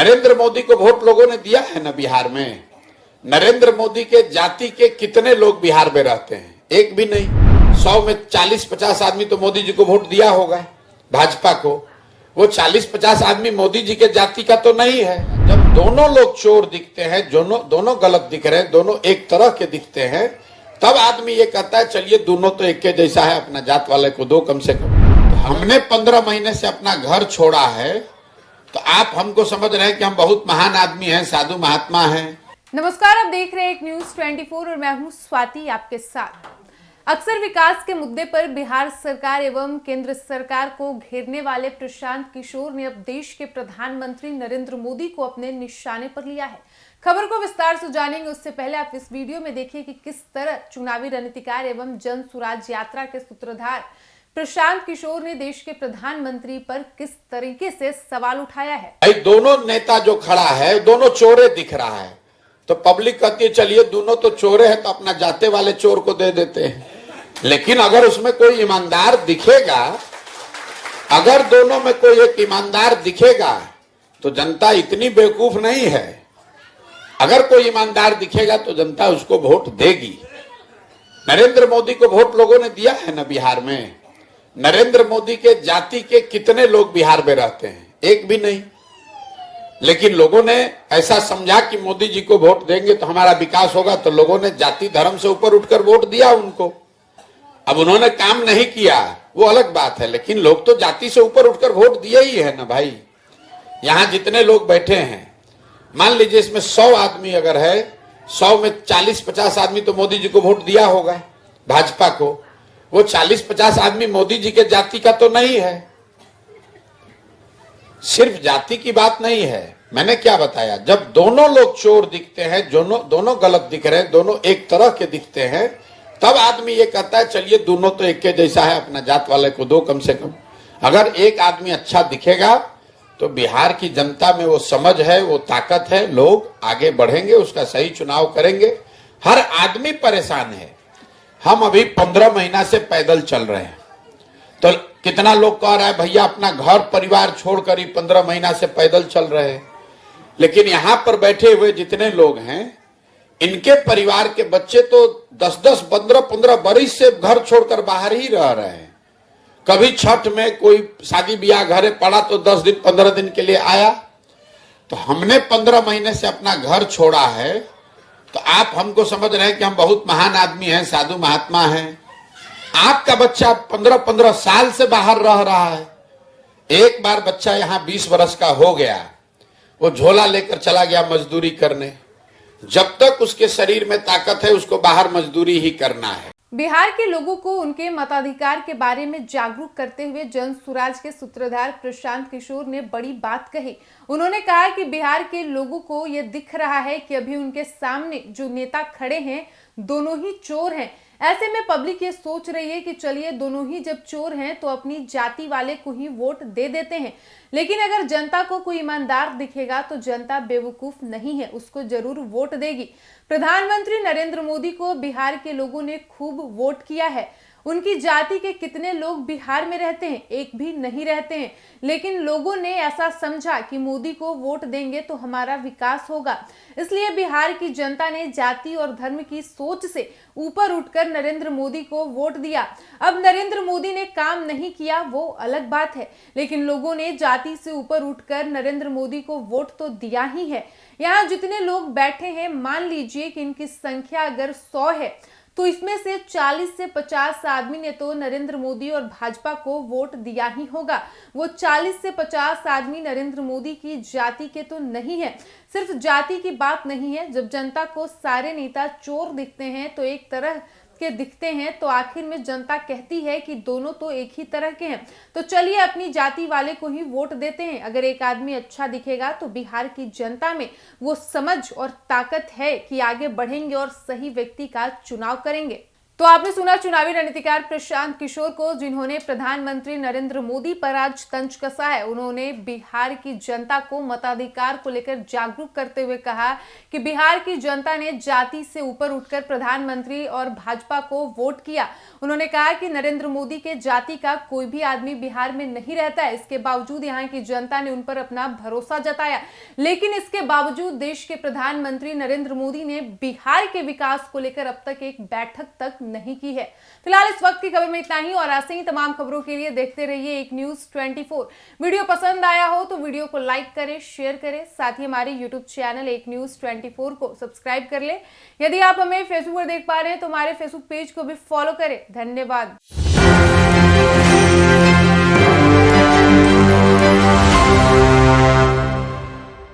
नरेंद्र मोदी को वोट लोगों ने दिया है ना बिहार में। नरेंद्र मोदी के जाति के कितने लोग बिहार में रहते हैं? एक भी नहीं। 100 में 40-50 आदमी तो मोदी जी को वोट दिया होगा, भाजपा को। वो 40-50 आदमी मोदी जी के जाति का तो नहीं है। जब दोनों लोग चोर दिखते हैं, दोनों गलत दिख रहे हैं, दोनों एक तरह के दिखते हैं, तब आदमी ये कहता है चलिए दोनों तो एक के जैसा है, अपना जात वाले को दो कम से कम। तो हमने 15 महीने से अपना घर छोड़ा है, तो आप हमको समझ रहे हैं कि हम बहुत महान आदमी हैं, साधु महात्मा हैं। नमस्कार, आप देख रहे हैं एक न्यूज 24 और मैं हूं स्वाति आपके साथ। अक्सर विकास के मुद्दे पर बिहार सरकार एवं केंद्र सरकार को घेरने वाले प्रशांत किशोर ने अब देश के प्रधानमंत्री नरेंद्र मोदी को अपने निशाने पर लिया है। खबर को विस्तार से जानेंगे, उससे पहले आप इस वीडियो में देखिए कि किस तरह चुनावी रणनीतिकार एवं जन सुराज यात्रा के सूत्रधार प्रशांत किशोर ने देश के प्रधानमंत्री पर किस तरीके से सवाल उठाया है। भाई दोनों नेता जो खड़ा है दोनों चोरे दिख रहा है, तो पब्लिक कहती है चलिए दोनों तो चोरे हैं तो अपना जाते वाले चोर को दे देते हैं। लेकिन अगर उसमें कोई ईमानदार दिखेगा, अगर दोनों में कोई एक ईमानदार दिखेगा, तो जनता इतनी बेवकूफ नहीं है। अगर कोई ईमानदार दिखेगा तो जनता उसको वोट देगी। नरेंद्र मोदी को वोट लोगों ने दिया है ना बिहार में। नरेंद्र मोदी के जाति के कितने लोग बिहार में रहते हैं? एक भी नहीं। लेकिन लोगों ने ऐसा समझा कि मोदी जी को वोट देंगे तो हमारा विकास होगा, तो लोगों ने जाति धर्म से ऊपर उठकर वोट दिया उनको। अब उन्होंने काम नहीं किया वो अलग बात है, लेकिन लोग तो जाति से ऊपर उठकर वोट दिए ही है ना भाई। यहां जितने लोग बैठे हैं, मान लीजिए इसमें 100 आदमी अगर है, 100 में 40-50 आदमी तो मोदी जी को वोट दिया होगा, भाजपा को। वो 40-50 आदमी मोदी जी के जाति का तो नहीं है। सिर्फ जाति की बात नहीं है। मैंने क्या बताया, जब दोनों लोग चोर दिखते हैं, दोनों गलत दिख रहे हैं, दोनों एक तरह के दिखते हैं, तब आदमी ये कहता है चलिए दोनों तो एक के जैसा है, अपना जात वाले को दो कम से कम। अगर एक आदमी अच्छा दिखेगा तो बिहार की जनता में वो समझ है, वो ताकत है, लोग आगे बढ़ेंगे, उसका सही चुनाव करेंगे। हर आदमी परेशान है। हम अभी 15 महीना से पैदल चल रहे हैं, तो कितना लोग कह रहा है भैया अपना घर परिवार छोड़कर ही 15 महीना से पैदल चल रहे हैं। लेकिन यहां पर बैठे हुए जितने लोग हैं, इनके परिवार के बच्चे तो 10-10, 15-15 बरिस से घर छोड़कर बाहर ही रह रहे हैं। कभी छठ में कोई शादी ब्याह घरे पड़ा तो 10 दिन 15 दिन के लिए आया। तो हमने 15 महीने से अपना घर छोड़ा है, तो आप हमको समझ रहे हैं कि हम बहुत महान आदमी हैं, साधु महात्मा हैं। आपका बच्चा 15-15 साल से बाहर रह रहा है। एक बार बच्चा यहाँ 20 वर्ष का हो गया, वो झोला लेकर चला गया मजदूरी करने। जब तक उसके शरीर में ताकत है उसको बाहर मजदूरी ही करना है। बिहार के लोगों को उनके मताधिकार के बारे में जागरूक करते हुए जन सुराज के सूत्रधार प्रशांत किशोर ने बड़ी बात कही। उन्होंने कहा कि बिहार के लोगों को यह दिख रहा है कि अभी उनके सामने जो नेता खड़े हैं दोनों ही चोर हैं। ऐसे में पब्लिक ये सोच रही है कि चलिए दोनों ही जब चोर हैं तो अपनी जाति वाले को ही वोट दे देते हैं। लेकिन अगर जनता को कोई ईमानदार दिखेगा तो जनता बेवकूफ नहीं है, उसको जरूर वोट देगी। प्रधानमंत्री नरेंद्र मोदी को बिहार के लोगों ने खूब वोट किया है। उनकी जाति के कितने लोग बिहार में रहते हैं? एक भी नहीं रहते हैं। लेकिन लोगों ने ऐसा समझा कि मोदी को वोट देंगे तो हमारा विकास होगा, इसलिए बिहार की जनता ने जाति और धर्म की सोच से ऊपर उठकर नरेंद्र मोदी को वोट दिया। अब नरेंद्र मोदी ने काम नहीं किया वो अलग बात है, लेकिन लोगों ने जाति से ऊपर उठकर नरेंद्र मोदी को वोट तो दिया ही है। यहाँ जितने लोग बैठे हैं, मान लीजिए कि इनकी संख्या अगर 100 है तो इसमें से 40 से 50 आदमी ने तो नरेंद्र मोदी और भाजपा को वोट दिया ही होगा। वो 40 से 50 आदमी नरेंद्र मोदी की जाति के तो नहीं है। सिर्फ जाति की बात नहीं है। जब जनता को सारे नेता चोर दिखते हैं तो एक तरह के दिखते हैं, तो आखिर में जनता कहती है कि दोनों तो एक ही तरह के हैं, तो चलिए अपनी जाति वाले को ही वोट देते हैं। अगर एक आदमी अच्छा दिखेगा तो बिहार की जनता में वो समझ और ताकत है कि आगे बढ़ेंगे और सही व्यक्ति का चुनाव करेंगे। तो आपने सुना चुनावी रणनीतिकार प्रशांत किशोर को, जिन्होंने प्रधानमंत्री नरेंद्र मोदी पर आज तंज कसा है। उन्होंने बिहार की जनता को मताधिकार को लेकर जागरूक करते हुए कहा कि बिहार की जनता ने जाति से ऊपर उठकर प्रधानमंत्री और भाजपा को वोट किया। उन्होंने कहा कि नरेंद्र मोदी के जाति का कोई भी आदमी बिहार में नहीं रहता है, इसके बावजूद यहाँ की जनता ने उन पर अपना भरोसा जताया। लेकिन इसके बावजूद देश के प्रधानमंत्री नरेंद्र मोदी ने बिहार के विकास को लेकर अब तक एक बैठक तक नहीं की है। फिलहाल इस वक्त की खबर में इतना ही, और ऐसे ही तमाम खबरों के लिए देखते रहिए एक न्यूज 24। वीडियो पसंद आया हो तो वीडियो को लाइक करें, शेयर करें, साथ ही हमारे यूट्यूब चैनल एक न्यूज 24 को सब्सक्राइब कर ले। यदि आप हमें फेसबुक पर देख पा रहे हैं तो हमारे फेसबुक पेज को भी फॉलो करें। धन्यवाद।